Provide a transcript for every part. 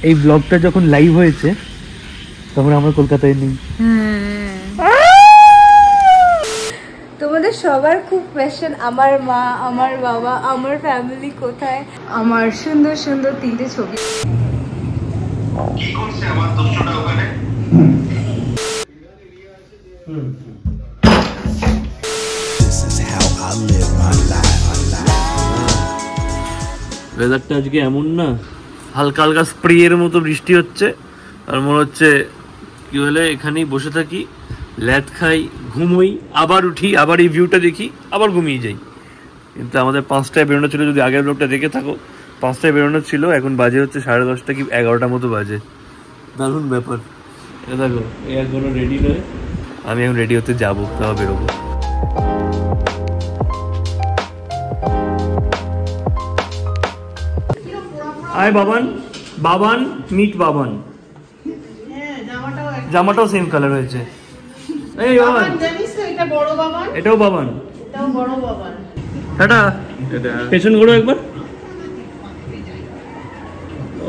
এই ব্লগটা যখন লাইভ হয়েছে তখন আমরা কলকাতায় নেই। তোমাদের সবার খুব কোয়েশ্চেন, আমার মা, আমার বাবা, আমার ফ্যামিলি কোথায়। আমার সুন্দর সুন্দর 3টে ছবি। কি করছে আমার দোষটা ওখানে? ওয়েদারটা আজকে এমন না, হালকা হালকা স্প্রে এর মতো বৃষ্টি হচ্ছে, আর মনে হচ্ছে কি হলে এখানেই বসে থাকি, ল্যাদ খাই, ঘুমোই, আবার উঠি, আবার এই ভিউটা দেখি, আবার ঘুমিয়ে যাই। কিন্তু আমাদের 5টায় বেরোনো ছিল, যদি আগের ব্লগটা দেখে থাকো 5টায় বেরোনো ছিল, এখন বাজে হচ্ছে 10:30 কি 11টার মতো বাজে। দারুণ ব্যাপার। এ দেখো, এ এখনো রেডি নয়, আমি এখন রেডি হতে যাবো, তাও বেরোবো। আয় বাবান, বাবান মিট বাবান। জামাটাও সেম কালার হয়েছে। এই বাবান, এটাও বাবান, টাটা। পেছন ঘোরো একবার।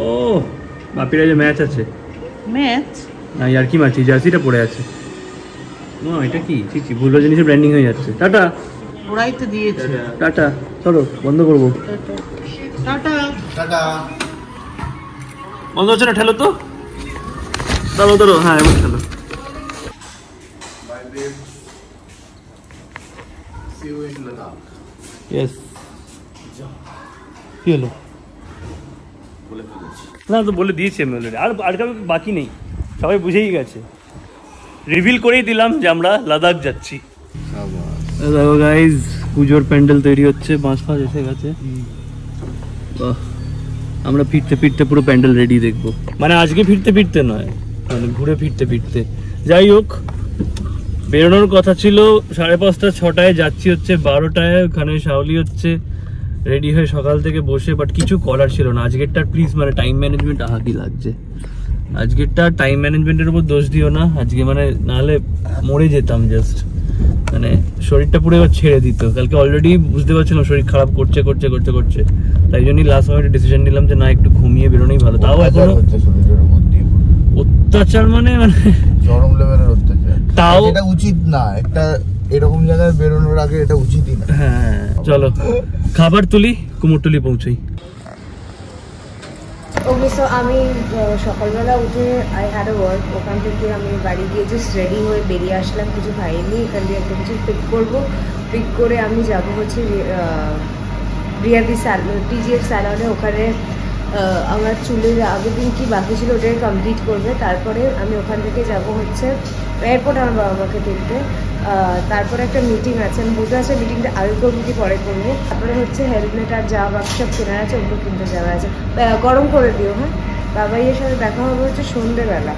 ও বাপিরা যে ম্যাচ আছে, ম্যাচ না আর কি মারছি, জার্সিটা পড়ে আছে। না এটা কি ঠিক ভুলো জিনিসের ব্র্যান্ডিং হয়ে যাচ্ছে। টাটা। ওরাই তো দিয়েছে। টাটা, চলো বন্ধ করবো। Tata tata. বন্ধ হচ্ছে না, ঠেলো তো, ধরো ধরো, হ্যাঁ এবার ঠেলো। ইয়েস। কি হলো? না তো বলে দিয়েছি আমি অলরেডি, আর কারো বাকি নেই, সবাই বুঝেই গেছে। রিভিল করেই দিলাম যে আমরা লাদাখ যাচ্ছি। দেখো গাইজ, পুজোর প্যান্ডেল তৈরি হচ্ছে, বাঁশ ফাঁস এসে গেছে। বাহ, আমরা ফিরতে ফিরতে পুরো প্যান্ডেল রেডি দেখবো, মানে আজকে ফিরতে ফিরতে নয়, মানে ঘুরে ফিরতে ফিরতে। যাই হোক, বেরোনোর কথা ছিল 5:30 6টায়, যাচ্ছি হচ্ছে 12টায়। ওখানে শাওলি হচ্ছে রেডি হয়ে সকাল থেকে বসে, বাট কিছু করার ছিল না আজকেরটা। প্লিজ মানে টাইম ম্যানেজমেন্ট আহাকি লাগছে আজকেরটা। টাইম ম্যানেজমেন্টের উপর দোষ দিও না আজকে, মানে নাহলে মরে যেতাম জাস্ট, মানে শরীরটা পুরো এবার ছেড়ে দিত। কালকে অলরেডি বুঝতে পারছিলাম শরীর খারাপ করছে করছে করছে করছে, তাই জন্যই লাস্ট মোমেন্টে ডিসিশন নিলাম যে না, একটু ঘুমিয়ে বেরোনোই ভালো। তাও এখন অত্যাচার মানে চরম লেভেলের অত্যাচার, তাও এটা উচিত না। একটা এরকম জায়গায় বেরোনোর আগে এটা উচিতই না। হ্যাঁ চলো খাবার তুলি, কুমোরটুলি পৌঁছাই। ওকে, সো আমি সকালবেলা উঠে আই হ্যাড আ ওয়ার্ক, ওখান থেকে আমি বাড়ি গিয়ে জাস্ট রেডি হয়ে বেরিয়ে আসলাম, কিছু খাইনি। এখান দিয়ে একটা কিছু পিক করবো, পিক করে আমি যাবো হচ্ছে রিয়াদি টিজিএফ স্যালনে। ওখানে আমার চুলের আগের দিন কি বাকি ছিল ওটাই কমপ্লিট করবে। তারপরে আমি ওখান থেকে যাব হচ্ছে এয়ারপোর্ট আমার বাবা মাকে তুলতে। তারপরে একটা মিটিং আছে, আমি বুঝতে পারছি মিটিংটা আগে করবো কি পরে করবো। তারপরে হচ্ছে হেলমেট আর যা বাকি সব কেনার আছে, ওগুলো কিনতে যাওয়া আছে। গরম করে দিও। হ্যাঁ, বাবাইয়ের সাথে দেখা হবে হচ্ছে সন্ধ্যেবেলা।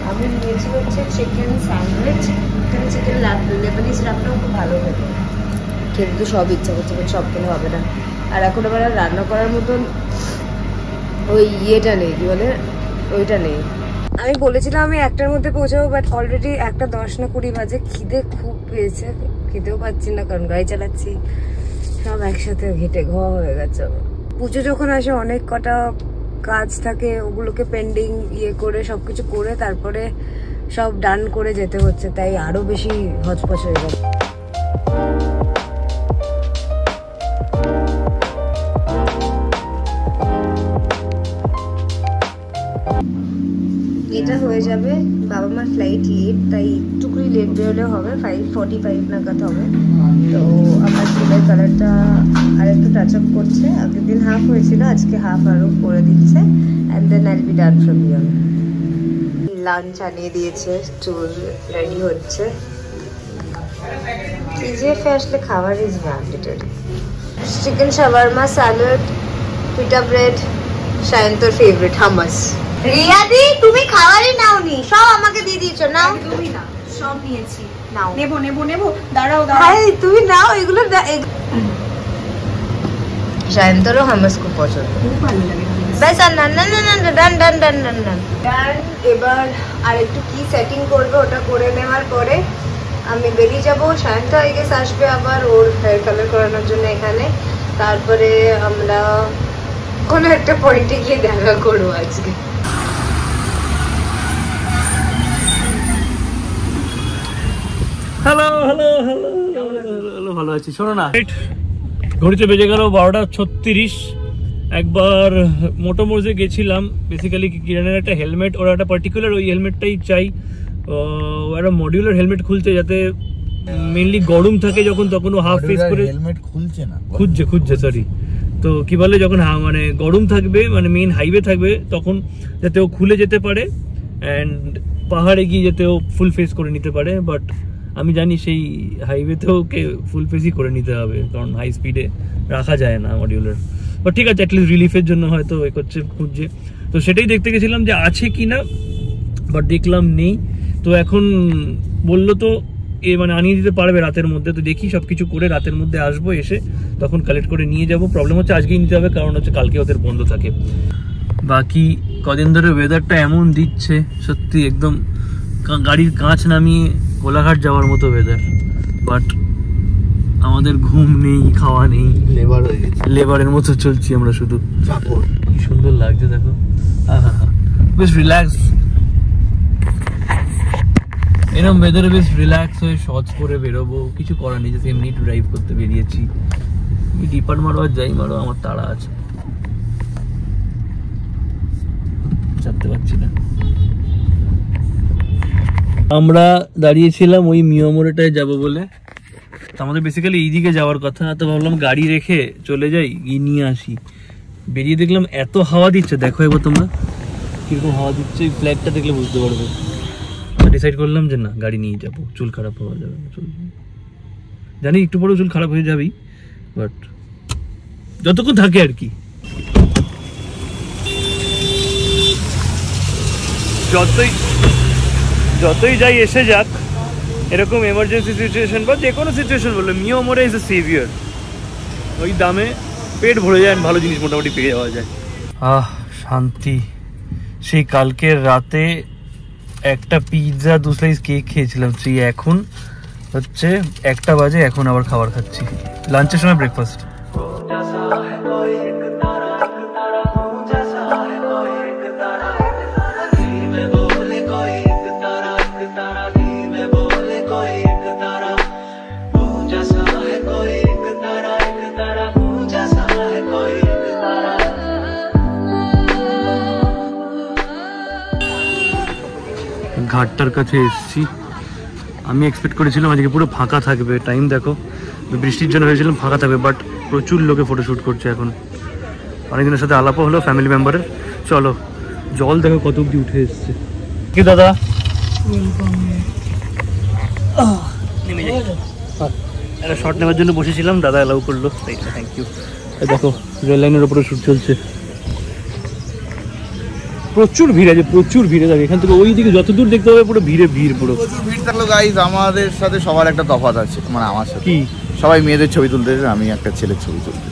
আমি নিয়েছি হচ্ছে চিকেন স্যান্ডউইচ, এখানে চিকেন লেবানিজ রান্নাও খুব ভালো খেতে, কিন্তু সব ইচ্ছা করছে, সব খেলে হবে না। আর এখন আবার রান্না করার মতন ওই ইয়েটা নেই, কি বলে ওইটা নেই। আমি বলেছিলাম আমি 1টার মধ্যে পৌঁছাবো, বাট অলরেডি 1:10 না 20 বাজে। খিদে খুব পেয়েছে, খেতেও পাচ্ছি না কারণ গাড়ি চালাচ্ছি, সব একসাথে ঘেটে ঘোয়া হয়ে গেছে। পুজো যখন আসে অনেক কটা কাজ থাকে, ওগুলোকে পেন্ডিং ইয়ে করে সবকিছু করে তারপরে সব ডান করে যেতে হচ্ছে, তাই আরো বেশি হচপচ হয়ে গেছে। এটা হয়ে যাবে, বাবা মার ফ্লাইট লেট, তাই একটুকুই লেট বেরোলেও হবে, 5:45 নাগাদ হবে। তো আমার চুলের কালারটা আর একটু টাচ আপ করছে, আগের দিন হাফ হয়েছিল, আজকে হাফ আরও করে দিচ্ছে, and then I'll be done from here. Lunch আনিয়ে দিয়েছে, চুল রেডি হচ্ছে। টিজিএফে আসলে খাবার is mandatory. Chicken shawarma, salad, pita bread, শায়ন্তর ফেভারিট হামাস। রিয়াদি তুমি খাবারই নাওনি, সব আমাকে দিয়ে দিয়েছো। নাও, তুমি না, সব নিয়েছি, নাও। নেবো নেবো নেবো, দাঁড়াও দাঁড়াও, তুমি নাও এগুলো। শায়ন্তরও হামাস খুব পছন্দ, খুব ভালো লাগে। ব্যাস আর না না না না, ডান ডান ডান ডান ডান ডান। এবার আর একটু কি সেটিং করবে, ওটা করে নেওয়ার পরে আমি বেরিয়ে যাবো। শায়ন্ত আই গেস আসবে আবার ওর হেয়ার কালার করানোর জন্য এখানে। তারপরে আমরা কোনো একটা পয়েন্টে গিয়ে দেখা করবো আজকে। হ্যালো হ্যালো হ্যালো হ্যালো, ভালো আছি। শোনো না, ঘড়িতে বেজে গেল 12:36। একবার মোটোমোজে গেছিলাম, বেসিক্যালি কিরণের একটা হেলমেট, ওরা একটা পার্টিকুলার ওই হেলমেটটাই চাই, একটা মডিউলার হেলমেট খুলতে, যাতে মেনলি গরম থাকে যখন, তখন ও হাফ ফেস করে হেলমেট খুলছে না, খুঁজছে সরি। তো কি বলে, যখন মানে গরম থাকবে, মানে মেইন হাইওয়ে থাকবে, তখন যাতে ও খুলে যেতে পারে অ্যান্ড পাহাড়ে গিয়ে যাতে ও ফুল ফেস করে নিতে পারে। বাট আমি জানি সেই হাইওয়েতেও ওকে ফুল ফেসই করে নিতে হবে, কারণ হাই স্পিডে রাখা যায় না মডিউলার। বাট ঠিক আছে, অ্যাটলিস্ট রিলিফের জন্য হয়তো এ করছে, খুঁজছে। তো সেটাই দেখতে গেছিলাম যে আছে কি না, বাট দেখলাম নেই। তো এখন বললো তো মানে আনিয়ে দিতে পারবে রাতের মধ্যে। তো দেখি সব কিছু করে রাতের মধ্যে আসবো, এসে তখন কালেক্ট করে নিয়ে যাব। প্রবলেম হচ্ছে আজকেই নিতে হবে, কারণ হচ্ছে কালকে ওদের বন্ধ থাকে। বাকি কদিন ধরে ওয়েদারটা এমন দিচ্ছে, সত্যি একদম গাড়ির কাঁচ নামিয়ে কোলাঘাট যাওয়ার মতো ওয়েদার। বাট আমাদের ঘুম নেই, খাওয়া নেই, লেবার হয়ে গেছে, লেবারের মতো চলছি আমরা শুধু। চাকর। কি সুন্দর লাগছে দেখো, বেশ রিল্যাক্স। এরকম ওয়েদারে বেশ রিল্যাক্স হয়ে শর্টস পরে বেরোবো, কিছু করার নেই, জাস্ট এমনি ড্রাইভ করতে বেরিয়েছি। ডিপার্ট মারো আর যাই মারো, আমার তাড়া আছে, চাপতে পারছি না। আমরা দাঁড়িয়েছিলাম ওই মিয়ামোড়টায় যাব বলে, আমাদের বেসিক্যালি এইদিকে যাওয়ার কথা। তো ভাবলাম গাড়ি রেখে চলে যাই, গিয়ে নিয়ে আসি। বেরিয়ে দেখলাম এত হাওয়া দিচ্ছে, দেখো একবার তোমরা কিরকম হাওয়া দিচ্ছে, এই ফ্ল্যাগটা দেখলে বুঝতে পারবে। ডিসাইড করলাম যে না, গাড়ি নিয়ে যাবো, চুল খারাপ হওয়া যাবে না। চুল জানি একটু পরেও চুল খারাপ হয়ে যাবেই, বাট যতক্ষণ থাকে আর কি। যতই যাই এসে যাক, এরকম এমার্জেন্সি সিচুয়েশন বা যে কোনো সিচুয়েশন বললো, মিয়ামোরে ইজ এ সেভিয়ার। ওই দামে পেট ভরে যায়, ভালো জিনিস মোটামুটি পেয়ে যাওয়া যায়। শান্তি। সেই কালকের রাতে একটা পিৎজা 2 স্লাইস কেক খেয়েছিলাম, সেই এখন হচ্ছে 1টা বাজে, এখন আবার খাবার খাচ্ছি, লাঞ্চের সময় ব্রেকফাস্ট। ঘাটটার কাছে এসেছি। আমি এক্সপেক্ট করেছিলাম আজকে পুরো ফাঁকা থাকবে, টাইম দেখো, বৃষ্টির জন্য ভেবেছিলাম ফাঁকা থাকবে, বাট প্রচুর লোকে ফটোশ্যুট করছে এখন। অনেকজনের সাথে আলাপও হলো ফ্যামিলি মেম্বারের। চলো, জল দেখো কত অব্দি উঠে এসছে। কি দাদা, একটা শর্ট নেওয়ার জন্য বসেছিলাম, দাদা অ্যালাউ করলো, থ্যাংক ইউ। দেখো রেল লাইনের ওপরে শ্যুট চলছে, প্রচুর ভিড় আছে, প্রচুর ভিড়ে থাকে। এখান থেকে ওই দিকে যত দূর দেখতে হবে পুরো ভিড়ে ভিড়, পুরো ভিড় থাকলো। গাইজ আমাদের সাথে সবার একটা তফাৎ আছে, মানে আমার সাথে কি, সবাই মেয়েদের ছবি তুলতে, আমি একটা ছেলের ছবি তুলতে।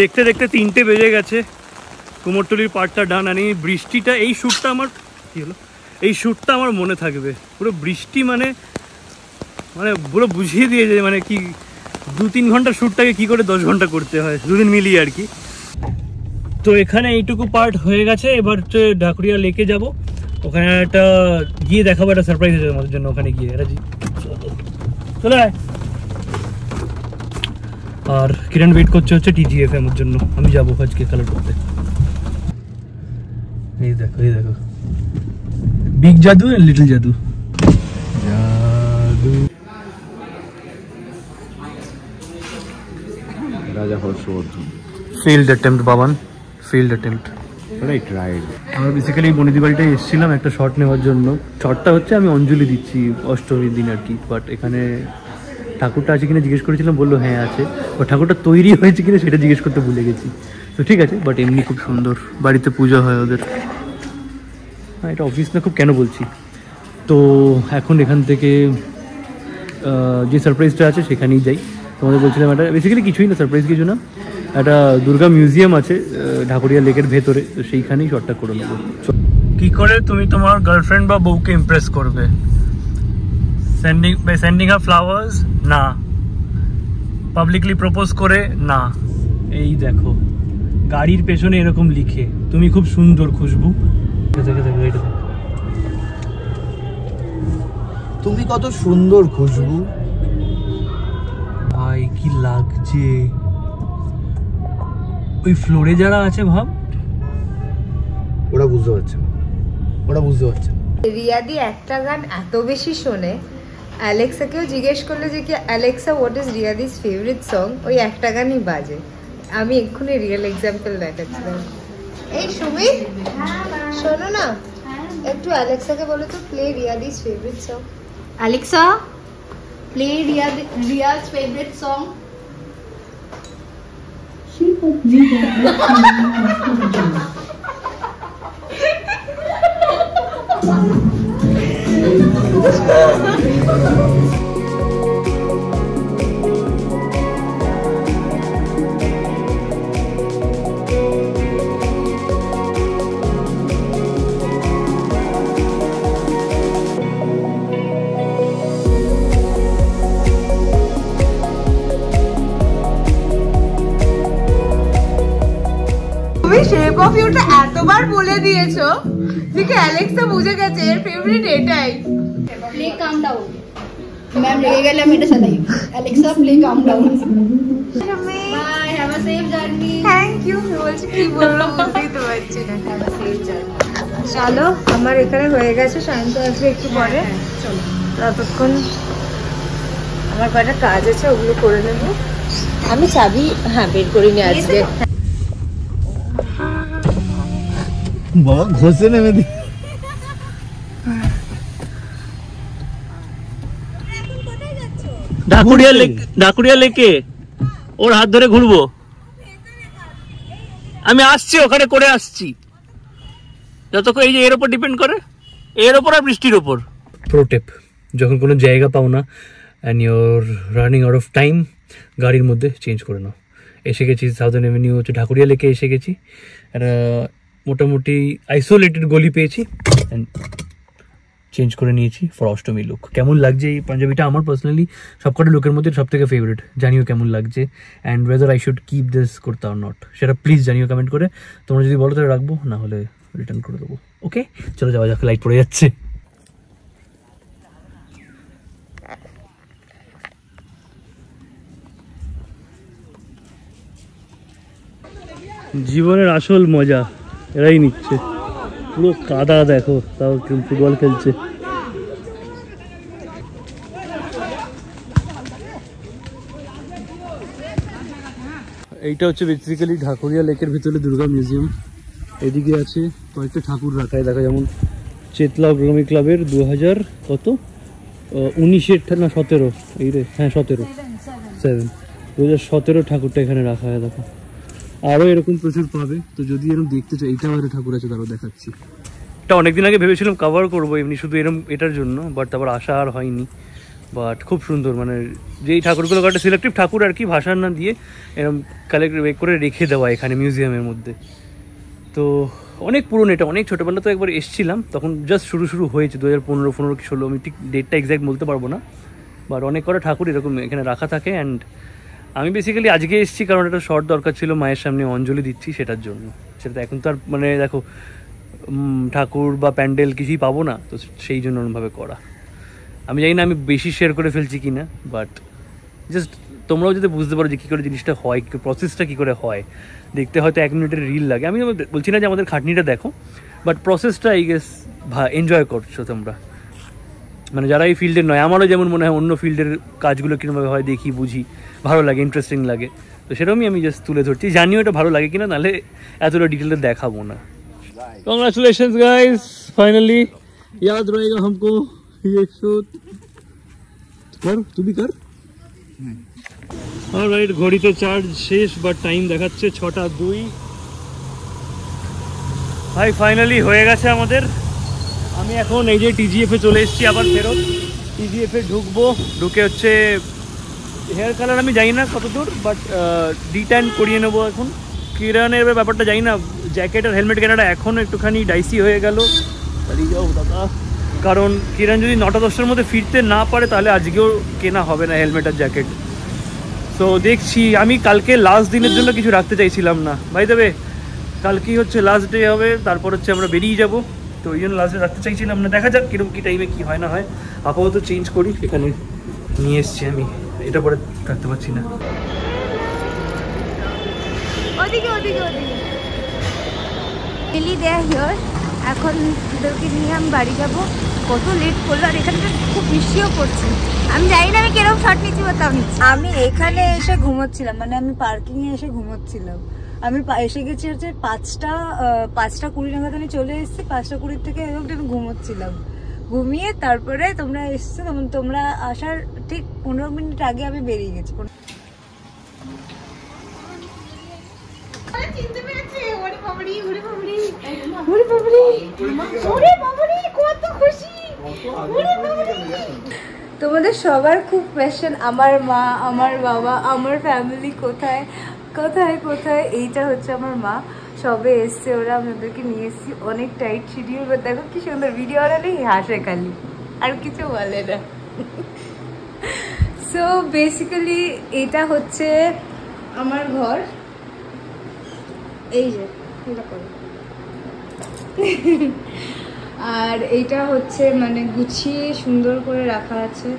দেখতে দেখতে 3টে বেজে গেছে, কুমোরটুলির পার্টটা ডান। আর এই বৃষ্টিটা, এই শ্যুটটা আমার কী হলো, এই শ্যুটটা আমার মনে থাকবে পুরো। বৃষ্টি মানে পুরো বুঝিয়ে দিয়েছে মানে কি 2-3 ঘন্টা শ্যুটটাকে কী করে 10 ঘন্টা করতে হয়, দুদিন মিলিয়ে আর কি। তো এখানে এইটুকু পার্ট হয়ে গেছে, এবার হচ্ছে ঢাকুরিয়া লেকে যাব, ওখানে একটা গিয়ে দেখাবো, একটা সারপ্রাইজ আছে আমাদের জন্য ওখানে গিয়ে। রাজি চলে আয়। আর কিরণ ওয়েট করছে হচ্ছে TGFM এর জন্য, আমি যাবো আজকে কালার করতে। এই দেখো, এই দেখো, বিগ জাদু আর লিটল জাদু। জাদু রাজা Harshvardhan. Failed attempt Baban, failed attempt. Right right. আমরা বেসিক্যালি বনেদি বাড়িটায় এসেছিলাম একটা শট নেওয়ার জন্য। শটটা হচ্ছে আমি অঞ্জলি দিচ্ছি অষ্টমীর দিন আর কি। বাট এখানে ঠাকুরটা আছে কিনা জিজ্ঞেস করেছিলাম, বললো হ্যাঁ আছে। ও ঠাকুরটা তৈরি হয়েছে কিনা সেটা জিজ্ঞেস করতে ভুলে গেছি। তো ঠিক আছে, বাট এমনি খুব সুন্দর, বাড়িতে পুজো হয় ওদের। হ্যাঁ, এটা অফিস না, খুব কেন বলছি, তো এখন এখান থেকে যে সারপ্রাইজটা আছে সেখানেই যাই। তোমাদের বলছিলাম এটা বেসিক্যালি কিছুই না, সারপ্রাইজ কিছু না, একটা দুর্গা মিউজিয়াম আছে ঢাকুরিয়া লেকের ভেতরে, তো সেইখানেই শটটা করে নেবো। কি করে তুমি তোমার গার্লফ্রেন্ড বা বউকে ইমপ্রেস করবে? সেন্ডিং হার ফ্লাওয়ার্স? না। পাবলিকলি প্রপোজ করে? না। এই দেখো গাড়ির পেছনে এরকম লিখে, তুমি খুব সুন্দর খুশবু। তুমি কত সুন্দর খুশবু। ভাই কি লাগছে, ওই ফ্লোরে যারা আছে ভাব, ওরা বুঝতে পারছে না, ওরা বুঝতে পারছে না। রিয়াদি একটা গান এত বেশি শোনে, অ্যালেক্সাকেও জিজ্ঞেস করলে যে কি Alexa what is Ria's favourite song, ওই একটা গানই বাজে। আমি এক্ষুনি রিয়েল এক্সাম্পল দেখাচ্ছিলাম। এই সুমিত শোনো না, একটু অ্যালেক্সাকে বলো তো play Ria's favourite song. Alexa, play Ria's favorite song. তুমি শেপ অফ ইউটা এতবার বলে দিয়েছো যে অ্যালেক্সা বুঝে গেছে এর ফেভারিট এটাই। Play calm down. मैम लगेगा मेरे साथ आई। Alexa, play calm down. Bye. Have a safe journey. Thank you. বলছি কি বললো বুঝতেই তো পারছি না। Have a safe journey. চলো আমার এখানে হয়ে গেছে, শান্ত আসবে একটু পরে। চলো ততক্ষণ আমার কয়টা কাজ আছে ওগুলো করে নেব। আমি চাবি বের করিনি আজকে। বাবা ঘষে নেমে দি। ঢাকুরিয়া লেকে ওর হাত ধরে ঘুরবো। আমি আসছি, ওখানে করে আসছি। যতক্ষণ এই যে এর উপর ডিপেন্ড করে, এর ওপর আর বৃষ্টির ওপর। প্রো টিপ, যখন কোনো জায়গা পাও না and your running out of time, গাড়ির মধ্যে চেঞ্জ করে নাও। এসে গেছি সাউদার্ন এভিনিউ হচ্ছে ঢাকুরিয়া লেকে এসে গেছি। একটা মোটামুটি আইসোলেটেড গলি পেয়েছি অ্যান্ড চেঞ্জ করে নিয়েছি ফর অষ্টমী লুক। কেমন লাগছে এই পাঞ্জাবিটা? আমার পার্সোনালি সবকটা লুকের মধ্যে সব থেকে ফেভারিট। জানিও কেমন লাগছে and weather I should keep this করতে আর নট, সেটা প্লিজ জানিও কমেন্ট করে। তোমরা যদি বলো তাহলে রাখবো, না হলে রিটার্ন করে দেবো। ওকে চলো যাওয়া যাক, লাইট পড়ে যাচ্ছে। জীবনের আসল মজা এরাই নিচ্ছে। পুরো কাদা দেখো, তাও ফুটবল খেলছে। এইটা হচ্ছে বেসিক্যালি ঢাকুরিয়া লেকের ভিতরে দুর্গা মিউজিয়াম। এদিকে আছে কয়েকটা ঠাকুর রাখায় দেখা, যেমন চেতলা অগ্রগামী ক্লাবের 2019 এই রে, হ্যাঁ 2017 ঠাকুরটা এখানে রাখা হয় দেখো। আরও এরকম প্রচুর পাবে। তো যদি এরকম দেখতে চাই, এইটা আবার ঠাকুর আছে, তারও দেখাচ্ছি। এটা অনেকদিন আগে ভেবেছিলাম কভার করবো এমনি শুধু এরকম এটার জন্য, বাট তারপর আশা আর হয়নি। বাট খুব সুন্দর, মানে যেই ঠাকুরগুলো একটা সিলেক্টিভ ঠাকুর আর কি, ভাষা না দিয়ে এরকম কালেক্ট করে রেখে দেওয়া এখানে মিউজিয়ামের মধ্যে। তো অনেক পুরনো, এটা অনেক ছোটোবেলা তো একবার এসেছিলাম, তখন জাস্ট শুরু হয়েছে 2015 কি 16, আমি ঠিক ডেটটা এক্স্যাক্ট বলতে পারবো না। বাট অনেক কটা ঠাকুর এরকম এখানে রাখা থাকে। অ্যান্ড আমি বেসিক্যালি আজকে এসেছি কারণ একটা শর্ট দরকার ছিল, মায়ের সামনে অঞ্জলি দিচ্ছি সেটার জন্য। সেটা এখন তো আর মানে দেখো ঠাকুর বা প্যান্ডেল কিছুই পাবো না, তো সেই জন্য ওরকমভাবে করা। আমি জানি না আমি বেশি শেয়ার করে ফেলছি কি না, বাট জাস্ট তোমরাও যদি বুঝতে পারো যে কী করে জিনিসটা হয়, প্রসেসটা কী করে হয়। দেখতে হয়তো 1 মিনিটের রিল লাগে, আমি বলছি না যে আমাদের খাটনিটা দেখো, বাট প্রসেসটা আই গেস এনজয় করছো তোমরা, মানে যারা এই ফিল্ডের নয়। আমারও যেমন মনে হয় অন্য ফিল্ডের কাজগুলো কীরকমভাবে হয় দেখি, বুঝি, ভালো লাগে, ইন্টারেস্টিং লাগে। তো সেরকমই আমি জাস্ট তুলে ধরছি, জানিও এটা ভালো লাগে কিনা, নাহলে এতটা ডিটেলটা দেখাবো না। কংগ্রেচুলেশনস গাইস, ফাইনালি याद रहेगा हमको ये शूट। कर तू भी कर। অলরাইট, ঘড়িতে চার্জ শেষ, বাট টাইম দেখাচ্ছে 6:02। ভাই ফাইনালি হয়ে গেছে আমাদের। আমি এখন এই যে টিজিএফে চলে এসেছি আবার ফেরত। টিজিএফে ঢুকবো, ঢুকে হচ্ছে হেয়ার কালার আমি জানি না কত দূর, বাট ডিট্যান করিয়ে নেবো এখন। কিরণের ব্যাপারটা জানি না, জ্যাকেট আর হেলমেট কেনাটা এখনও একটুখানি ডাইসি হয়ে গেল। দাঁড়িয়ে যাও দাদা, কারণ কিরণ যদি 9টা-10টার মধ্যে ফিরতে না পারে তাহলে আজকেও কেনা হবে না হেলমেট আর জ্যাকেট। তো দেখছি, আমি কালকে লাস্ট দিনের জন্য কিছু রাখতে চাইছিলাম না ভাই, দেবে কালকেই হচ্ছে লাস্ট ডে হবে, তারপর হচ্ছে আমরা বেরিয়ে যাব, তো ওই জন্য লাস্ট ডে রাখতে চাইছিলাম না। দেখা যাক কিরকম কী টাইমে কী হয় না হয়। আপাতত চেঞ্জ করি, এখানে নিয়ে এসছি আমি, এটা পরে রাখতে পারছি না। ওদিকে ওদিকে ওদিকে এখন ওদেরকে নিয়ে আমি বাড়ি যাবো। কত লেট করলো, আর এখানটা খুব বৃষ্টিও পড়ছে। আমি জানি না আমি কিরকম শট নিচ্ছি বা তাও নিচ্ছি। আমি এখানে এসে ঘুমোচ্ছিলাম, মানে আমি পার্কিংয়ে এসে ঘুমোচ্ছিলাম। আমি এসে গেছি হচ্ছে 5:20 নাগাদ আমি চলে এসেছি। 5:20 থেকে আমি ঘুমোচ্ছিলাম, ঘুমিয়ে তারপরে তোমরা এসছো। তোমরা আসার ঠিক 15 মিনিট আগে আমি বেরিয়ে গেছি। তোমাদের সবার খুব কোয়েশ্চেন, আমার মা, আমার বাবা, আমার ফ্যামিলি কোথায় কোথায় কোথায়। এইটা হচ্ছে আমার মা, সবে এসছে ওরা, আমি ওদেরকে নিয়ে এসেছি। অনেক টাইট শিডিউল, দেখো কি সুন্দর ভিডিও বানালেই হাসে খালি, আর কিছু বলে না। সো বেসিক্যালি এটা হচ্ছে আমার ঘর, এই যে আর এইটা হচ্ছে মানে গুছিয়ে সুন্দর করে রাখা আছে।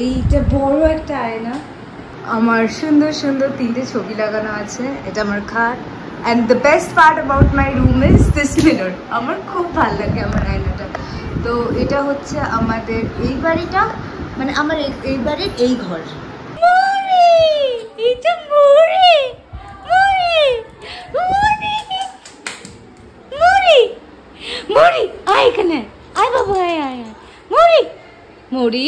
এইটা বড় একটা আয়না, আমার সুন্দর সুন্দর 3টে ছবি লাগানো আছে। এটা আমার খাট। And the best part about my room is this mirror. আমার খুব ভালো লাগে আমার আয়নাটা। তো এটা হচ্ছে আমাদের এই বাড়িটা, মানে আমার এই বাড়ির এই ঘর। মরি আয় এখানে, আয় বাবু, আয় আয় আয়। মরি মরি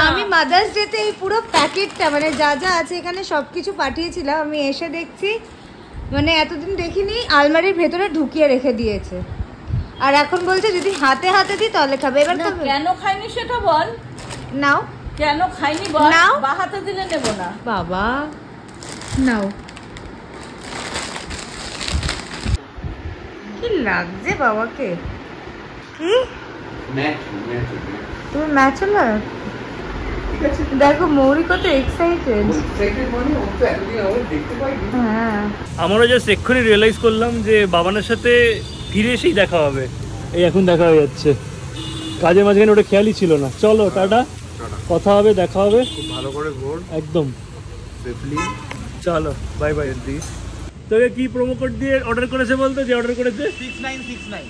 আমি মাদার্স ডেতে এই পুরো প্যাকেটটা মানে যা যা আছে এখানে সবকিছু পাঠিয়েছিলাম। আমি এসে দেখছি মানে এতদিন দেখিনি, আলমারির ভেতরে ঢুকিয়ে রেখে দিয়েছে। আর এখন বলছে যদি হাতে হাতে দিই তাহলে খাবে। এবার কেন খাইনি সেটা বল। নাও, কেন খাইনি বল। নাও, বা হাতে দিলে নেব না বাবা। নাও, কি লাগছে বাবাকে? কি তুমি ম্যাচ হলো? দেখো মৌরি কত এক্সাইটেড। হ্যাঁ, আমারও জাস্ট এক্ষুনি রিয়েলাইজ করলাম যে বাবানের সাথে ফিরে এসেই দেখা হবে। এই এখন দেখা হয়ে যাচ্ছে, কাজের মাঝখানে ওটা খেয়ালই ছিল না। চলো টাটা, কথা হবে, দেখা হবে। খুব ভালো করে ঘোর একদম সেফলি। চলো বাই বাই। তোকে কি প্রোমো কোড দিয়ে অর্ডার করেছে বলতো, যে অর্ডার করেছে 6969।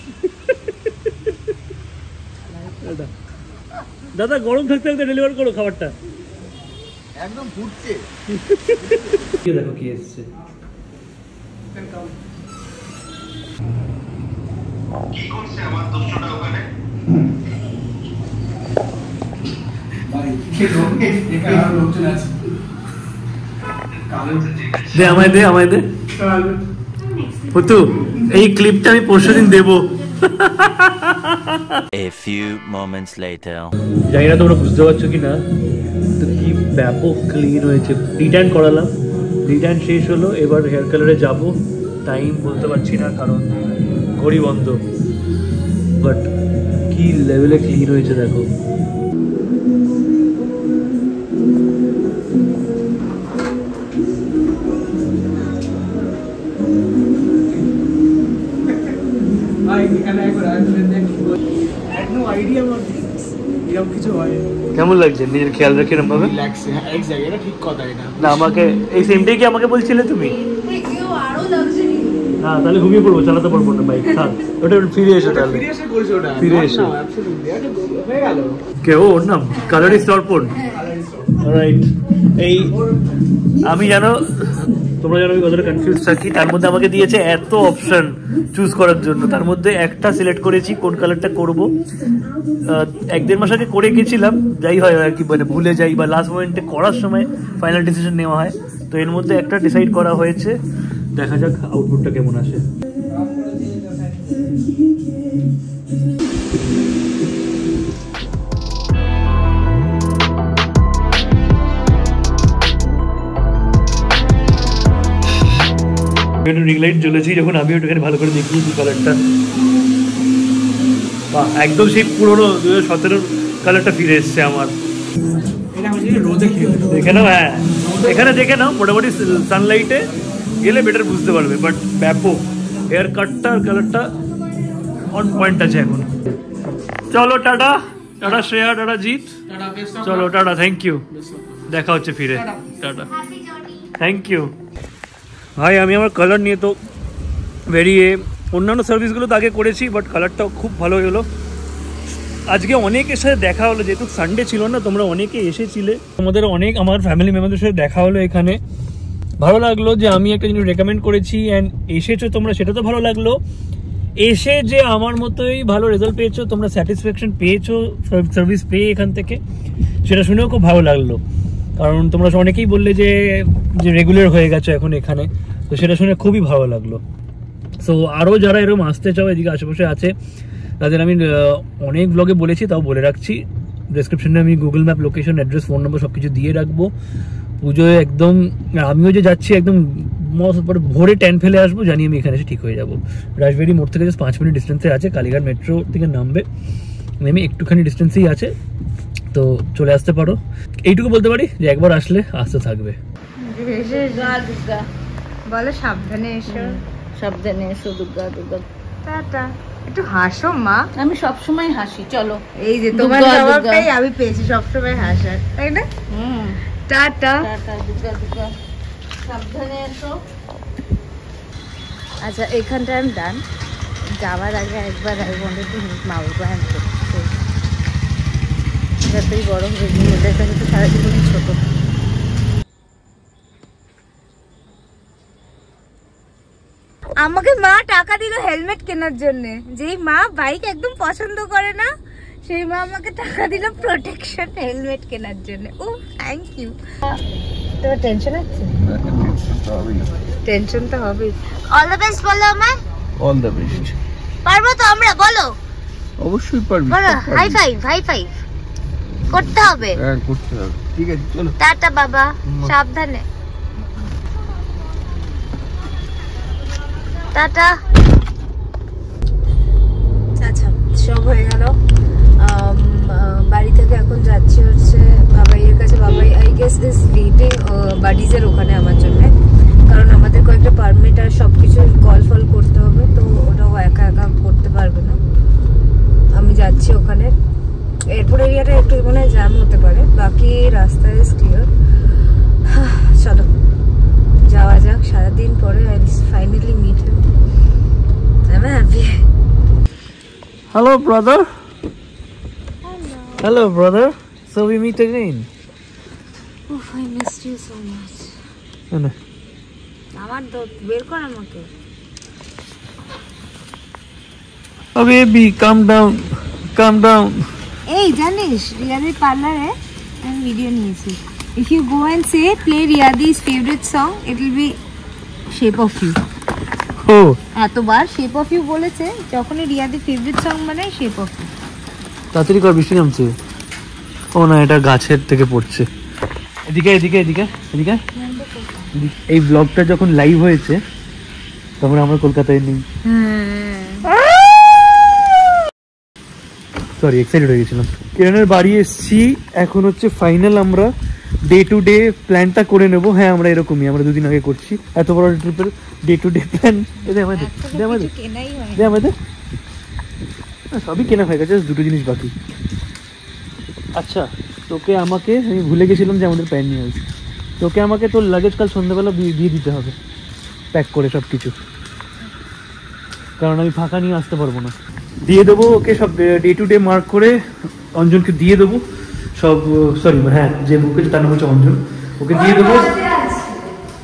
দাদা গরম থাকতে থাকতে ডেলিভার করো খাবারটা, একদম ফুটছে। দেখো কি এসছে। দে আমায়, দে আমায়, দে পুতু। এই ক্লিপটা আমি পরশুদিন দেবো। A few moments later. জানি না তোমরা বুঝতে পারছো কি না, তো কি ব্যাপক ক্লিন হয়েছে। রিটার্ন করালাম, রিটার্ন শেষ হলো, এবার হেয়ার কালারে যাবো। টাইম বলতে পারছি না কারণ ঘড়ি বন্ধ, বাট কি লেভেলে ক্লিন হয়েছে দেখো। কেমন লাগছে নিজের খেয়াল রাখি এরকম ভাবে? ঠিক কথা এটা না, আমাকে এই সেমটাই কি আমাকে বলছিলে তুমি? হ্যাঁ, তাহলে ঘুমিয়ে পড়বো, চালাতে পারবো না বাইক। হ্যাঁ, ওটা ফিরে এসো, তাহলে ফিরে এসো। হয়ে গেল। কে ওর নাম? কালারিস তর্পণ। রাইট। এই আমি জানো তোমরা জানো আমি কতটা কনফিউজ থাকি, তার মধ্যে আমাকে দিয়েছে এত অপশন চুজ করার জন্য, তার মধ্যে একটা সিলেক্ট করেছি কোন কালারটা করব। 1-1.5 মাস আগে করে গেছিলাম, যাই হয় আর কি, মানে ভুলে যাই বা লাস্ট মোমেন্টে করার সময় ফাইনাল ডিসিশন নেওয়া হয়। তো এর মধ্যে একটা ডিসাইড করা হয়েছে, দেখা যাক আউটপুটটা কেমন আসে। রিং লাইট জ্বলেছি যখন, আমি ওটাকে ভালো করে দেখিয়েছি কালারটা। বাহ, একদম সেই পুরোনো 2017 কালারটা ফিরে এসছে আমার। দেখে নাও, হ্যাঁ এখানে দেখে নাও, মোটামুটি সানলাইটে গেলে বেটার বুঝতে পারবে। বাট ব্যাপক হেয়ার কাটটা আর কালারটা অন পয়েন্ট আছে এখন। চলো tata, tata Shreya, tata Jeet, চলো টাটা, থ্যাংক ইউ, দেখা হচ্ছে ফিরে, টাটা, থ্যাংক ইউ। ভাই আমি আমার কালার নিয়ে তো বেরিয়ে, অন্যান্য সার্ভিসগুলো তো আগে করেছি, বাট কালারটাও খুব ভালো হলো। আজকে অনেকের সাথে দেখা হলো, যেহেতু সানডে ছিল না, তোমরা অনেকে এসেছিলে, তোমাদের অনেক আমার ফ্যামিলি মেম্বারদের সাথে দেখা হলো এখানে। ভালো লাগলো যে আমি একটা জিনিস রেকমেন্ড করেছি অ্যান্ড এসেছো তোমরা, সেটা তো ভালো লাগলো। এসে যে আমার মতোই ভালো রেজাল্ট পেয়েছো, তোমরা স্যাটিসফ্যাকশন পেয়েছো সার্ভিস পেয়ে এখান থেকে, সেটা শুনেও খুব ভালো লাগলো। কারণ তোমরা অনেকেই বললে যে রেগুলার হয়ে গেছো এখন এখানে, তো সেটা শুনে খুবই ভালো লাগলো। সো আরও যারা এরকম আসতে চাও, এদিকে আশেপাশে আছে, তাদের আমি অনেক ব্লগে বলেছি, তাও বলে রাখছি, ডেসক্রিপশনে আমি Google map location, address, phone নম্বর সব কিছু দিয়ে রাখবো। পুজোয় একদম আমিও যে যাচ্ছি একদম ভোরে ট্যান ফেলে আসবো, জানি আমি এখানে এসে ঠিক হয়ে যাবো। রাজবাড়ি মোড় থেকে 5 মিনিট ডিস্টেন্সে আছে, কালীঘাট মেট্রো থেকে নামবে, নেমে একটুখানি ডিস্টেন্সেই আছে, তো চলে আসতে পারো। এইটুকু বলতে পারি যে একবার আসলে আসতে থাকবে। বলো সাবধানে এসো, সাবধানে এসো, দুর্গা দুর্গা। টাটা, একটু হাসো মা। আমি সবসময় হাসি, চলো। এই যে তোমার জবাবটাই আমি পেয়েছি, সবসময় হাসার, তাই না? টাটা, টাটা, দুর্গা দুর্গা, সাবধানে এসো। আচ্ছা এখানটা আমি ডান। যাওয়ার আগে একবার আই ওয়ান্টেড টু মিট মা বাবা অ্যান্ড যতই বড় হয়ে গিয়ে ওদের কাছে তো সারা জীবনই ছোট। আমাকে মা টাকা দিল হেলমেট কেনার জন্য, যেই মা বাইক একদম পছন্দ করে না, সেই মা আমাকে টাকা দিল প্রোটেকশন হেলমেট কেনার জন্য। ও থ্যাংক ইউ। তোমার টেনশন আছে? টেনশন তো হবেই। অল দ্য বেস্ট বলো আমায়। All the best. পারবো তো আমরা, বলো। অবশ্যই পারবি, বলো হাই ফাইভ, হাই ফাইভ করতে হবে। হ্যাঁ করতে হবে, ঠিক আছে চলো। টাটা বাবা, সাবধানে, টাটা। আচ্ছা সব হয়ে গেল, বাড়ি থেকে এখন যাচ্ছি হচ্ছে বাবাইয়ের কাছে। বাবাই আই গেস ইজ ওয়েটিং বাডিজের ওখানে আমার জন্য, কারণ আমাদের কয়েকটা পারমিট আর সব কিছু কল ফল করতে হবে, তো ওটাও একা একা করতে পারবে না। আমি যাচ্ছি ওখানে। এরপর এরিয়াটা একটু মনে হয় জ্যাম হতে পারে, বাকি রাস্তা ইজ ক্লিয়ার। চলো যাওয়া যাক। সারাদিন পরে I finally meet him. I am happy. Hello brother. Hello brother. So we meet again. Oof, I missed you so much. No. আমার তো বের কর আমাকে। Oh baby, calm down. Calm down. এই জানিস রিয়াদির পার্লারে আমি ভিডিও নিয়েছি। If you go and say play Riyadi's favorite song, it will be Shape of You. Oh. এতবার Shape of You বলেছে, যখনই রিয়াদির ফেভারিট সং মানে Shape of You। তাড়াতাড়ি কর, বৃষ্টি নামছে। ও না, এটা গাছের থেকে পড়ছে। এদিকে এদিকে এদিকে এদিকে। এই ব্লগটা যখন লাইভ হয়েছে তখন আমরা কলকাতায় নেই। সরি, এক্সাইটেড হয়ে গেছিলাম। কিরণের বাড়ি এসেছি, এখন হচ্ছে ফাইনাল আমরা ডে টু ডে প্ল্যানটা করে নেবো। হ্যাঁ আমরা এরকমই, আমরা 2 দিন আগে করছি এত বড় ট্রিপের ডে টু ডে প্ল্যান। আমাদের সবই কেনা হয়ে গেছে, 2টো জিনিস বাকি। আচ্ছা তোকে আমাকে, আমি ভুলে গেছিলাম যে আমাদের প্যান নিয়ে আসছি। তোকে আমাকে তোর লাগেজ কাল সন্ধ্যাবেলা দিয়ে দিতে হবে, প্যাক করে সব কিছু, কারণ আমি ফাঁকা নিয়ে আসতে পারবো না। দিয়ে দেবো ওকে সব ডে টু ডে মার্ক করে, অঞ্জনকে দিয়ে দেবো সব। সরি হ্যাঁ, যে বুকে তার নাম হচ্ছে অঞ্জন, ওকে দিয়ে দেবো।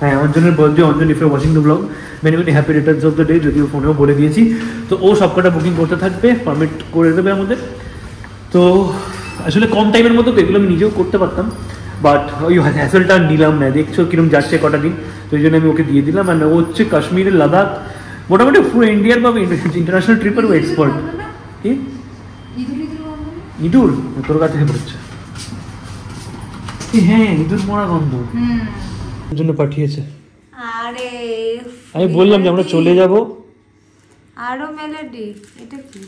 হ্যাঁ অঞ্জনের birthday, Anjan if you watching the blog many many happy returns of the day, যদিও ফোনেও বলে দিয়েছি। তো ও সবকটা বুকিং করতে থাকবে, পারমিট করে দেবে আমাদের। তো আসলে কম টাইমের মতো তো এগুলো আমি নিজেও করতে পারতাম, বাট ওই হ্যাসেলটা নিলাম না। দেখছো কিরকম যাচ্ছে কটা দিন, তো এই জন্য আমি ওকে দিয়ে দিলাম। আর ও হচ্ছে কাশ্মীরের লাদাখ মোটামুটি পুরো ইন্ডিয়ার বা ইন্টারন্যাশনাল ট্রিপের ও এক্সপার্ট। কি ইঁদুর তোর কাছে পড়ছে? হ্যাঁ ইঁদুর মরা গন্ধ জন্য পাঠিয়েছে। আরে আমি বললাম যে আমরা চলে যাব। আরো মেলোডি, এটা কি?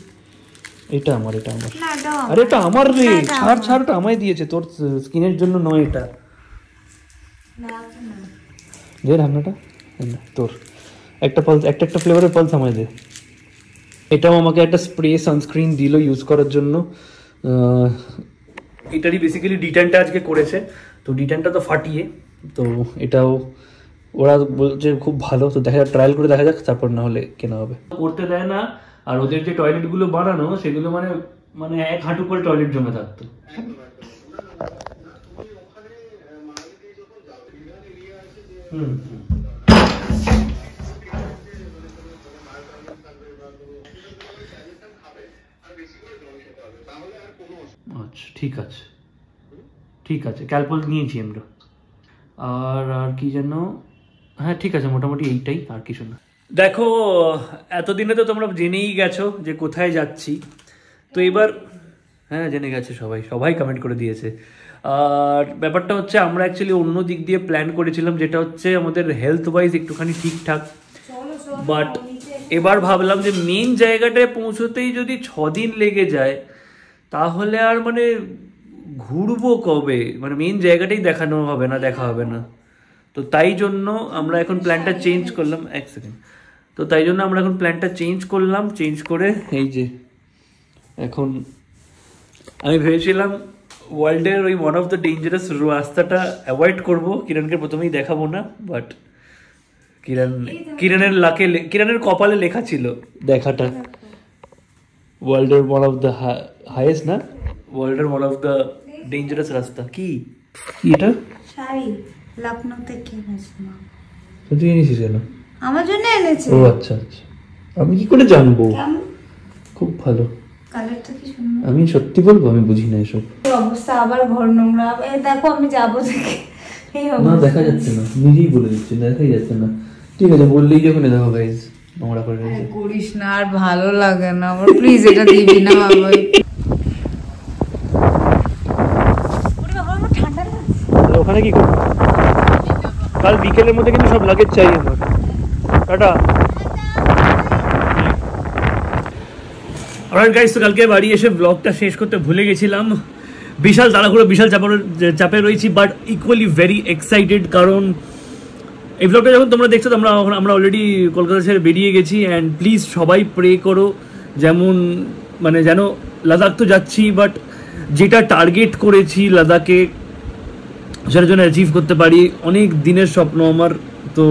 এটা আমার, এটা আমার। না এটা আরে এটা আমার রে, ছাড় ছাড়, এটা আমায় দিয়েছে, তোর স্কিনের জন্য নয় এটা। দে রান্নাটা তোর একটা পালস, একটা ফ্লেভারের পালস আমায় দে। এটাও আমাকে একটা স্প্রে সানস্ক্রিন দিল ইউজ করার জন্য। এটারই বেসিক্যালি ডিটেনটা আজকে করেছে, তো ডিটেনটা তো ফাটিয়ে, তো এটাও ওরা বলছে খুব ভালো। তো দেখা যাক, ট্রায়াল করে দেখা যাক, তারপর না হলে কেনা হবে। করতে দেয় না, আর ওদের যে টয়লেটগুলো বানানো সেগুলো মানে এক হাঁটু করে টয়লেট জমে থাকতো। আচ্ছা ঠিক আছে, ঠিক আছে, ক্যালপল নিয়েছি আমরা। আর কি যেন, হ্যাঁ ঠিক আছে, মোটামুটি এইটাই, আর কিছু না। দেখো এতদিনে তো তোমরা জেনেই গেছো যে কোথায় যাচ্ছি। তো এবার হ্যাঁ জেনে গেছে সবাই কমেন্ট করে দিয়েছে। আর ব্যাপারটা হচ্ছে আমরা অ্যাকচুয়ালি অন্য দিক দিয়ে প্ল্যান করেছিলাম, যেটা হচ্ছে আমাদের হেলথ ওয়াইজ একটুখানি ঠিকঠাক। বাট এবার ভাবলাম যে মেন জায়গাটায় পৌঁছতেই যদি 6 দিন লেগে যায়, তাহলে আর মানে ঘুরবো কবে, মানে মেন জায়গাটাই দেখা হবে না। তো তাই জন্য আমরা এখন প্ল্যানটা চেঞ্জ করলাম। এক সেকেন্ড। তো তাই জন্য আমরা এখন প্ল্যানটা চেঞ্জ করলাম, চেঞ্জ করে এই যে এখন আমি ভেবেছিলাম ওয়ার্ল্ডের ওই ওয়ান অফ দ্য ডেঞ্জারাস রাস্তাটা অ্যাভয়েড করবো, কিরণকে প্রথমেই দেখাবো না। বাট কিরণের কপালে লেখা ছিল দেখাটা ওয়ার্ল্ডের ওয়ান অফ দ্য হাইয়েস্ট, না ওয়ার্ল্ডের ওয়ান অফ দ্য ডেঞ্জারাস রাস্তা। কি এটা? শাড়ি লখনৌ থেকে এনেছিলাম। তুই এনেছিস কেন? আমার জন্য এনেছি। ও আচ্ছা আচ্ছা, আমি কি করে জানবো? খুব ভালো, কালারটা কি সুন্দর। আমি সত্যি বলবো আমি বুঝি না এসব। অবস্থা আবার ঘর নোংরা। এই দেখো আমি যাবো থেকে, না দেখা যাচ্ছে না, নিজেই বলে দিচ্ছি দেখাই যাচ্ছে না। ঠিক আছে বললেই যখন দেখো গাইজ নোংরা করে রয়েছে। করিস না, আর ভালো লাগে না আমার, প্লিজ এটা দিবি না বাবা। ওখানে কি করবো? কাল বিকেলের মধ্যে কিন্তু সব লাগেজ চাই আমার। টাটা। অলরাইট গাইস, তো কালকে বাড়ি এসে ব্লগটা শেষ করতে ভুলে গেছিলাম। বিশাল তাড়াহুড়ো, বিশাল চাপে রয়েছি, বাট ইকুয়ালি ভেরি এক্সাইটেড। কারণ এই ব্লগটা যখন তোমরা দেখছো, আমরা অলরেডি কলকাতা ছেড়ে বেরিয়ে গেছি। অ্যান্ড প্লিজ সবাই প্রে করো যেন লাদাখ তো যাচ্ছি, বাট যেটা টার্গেট করেছি লাদাখে সেটার জন্য অ্যাচিভ করতে পারি। অনেক দিনের স্বপ্ন আমার। তো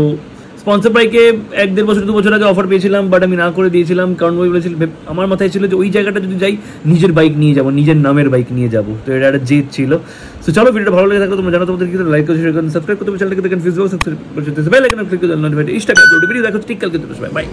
স্পন্সর বাইকে 1-1.5 বছর 2 বছর আগে অফার পেয়েছিলাম, বাট আমি না করে দিয়েছিলাম। কারণ ওই বলেছিল, আমার মাথায় ছিল যে ওই জায়গাটা যদি যাই নিজের বাইক নিয়ে যাবো, নিজের নামের বাইক নিয়ে যাবো। তো এটা একটা জেদ ছিল। তো চলো, ভিডিওটা ভালো লাগে থাকলে তোমরা জানো তোমাদের কিন্তু লাইক করে শেয়ার করুন, সাবস্ক্রাইব করতে চ্যানেলটাকে দেখেন, ফেসবুক সাবস্ক্রাইব করতে বেল আইকন ক্লিক করে নোটিফিকেশন ইনস্টাগ্রাম ভিডিও দেখো ঠিক কালকে। বাই।